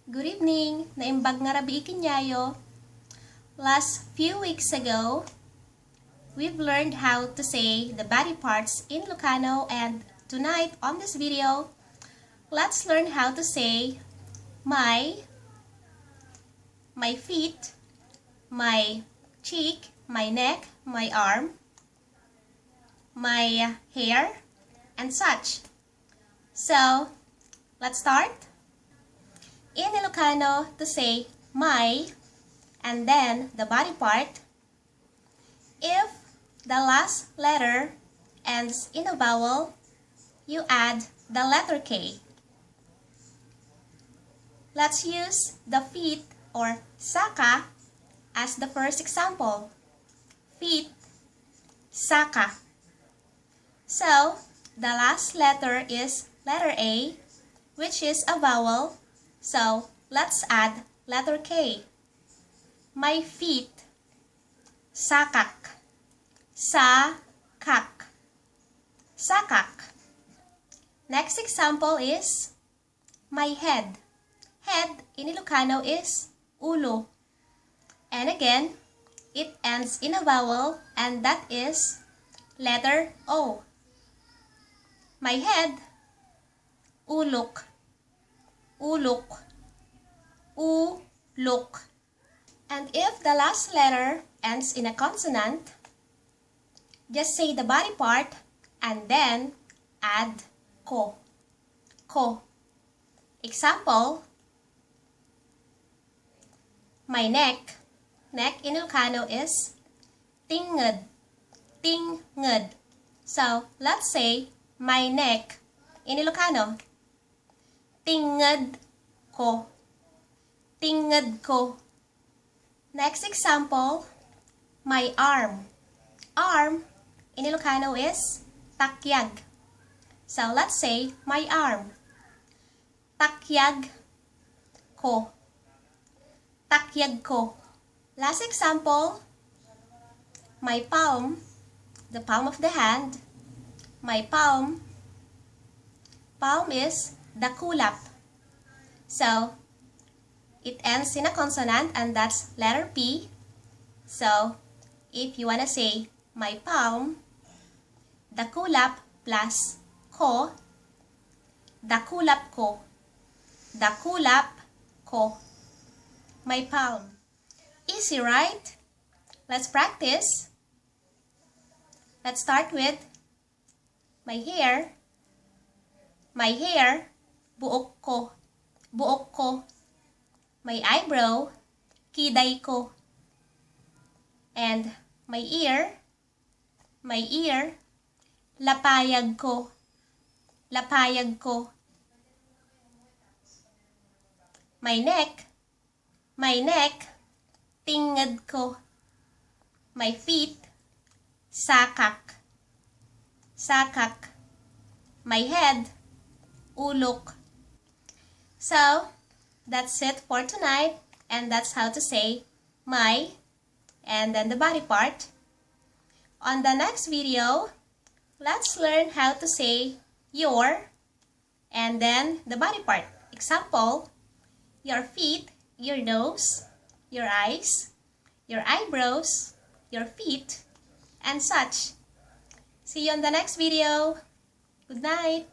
Good evening, naimbag nga rabi ikinyayo. Last few weeks ago, we've learned how to say the body parts in Ilocano, and tonight on this video, let's learn how to say my feet, my cheek, my neck, my arm, my hair, and such. So, let's start. In Ilocano, to say my and then the body part, if the last letter ends in a vowel, you add the letter K. Let's use the feet or saka as the first example. Feet, saka. So, the last letter is letter A, which is a vowel. So, let's add letter K. My feet, sakak. Sakak. Sakak. Next example is my head. Head in Ilocano is ulo. And again, it ends in a vowel, and that is letter O. My head, ulok. Ulok. Ulok. And if the last letter ends in a consonant, just say the body part and then add ko. Ko. Example, my neck. Neck in Ilocano is tinged. Tinged. So, let's say my neck in Ilocano. Tinged ko. Tinged ko. Next example, my arm. Arm in Ilocano is takyag. So let's say my arm. Takyag ko. Takyag ko. Last example, my palm. The palm of the hand. My palm. Palm is dakulap. So, it ends in a consonant, and that's letter P. So, if you want to say my palm, dakulap plus ko, dakulap ko. Dakulap ko. My palm. Easy, right? Let's practice. Let's start with my hair. My hair, buok ko. Buok ko. My eyebrow, kiday ko. And my ear, lapayag ko. Lapayag ko. My neck, tinged ko. My feet, sakak. Sakak. My head, ulok. So, that's it for tonight, and that's how to say my and then the body part. On the next video, let's learn how to say your and then the body part. Example, your feet, your nose, your eyes, your eyebrows, your feet, and such. See you on the next video. Good night.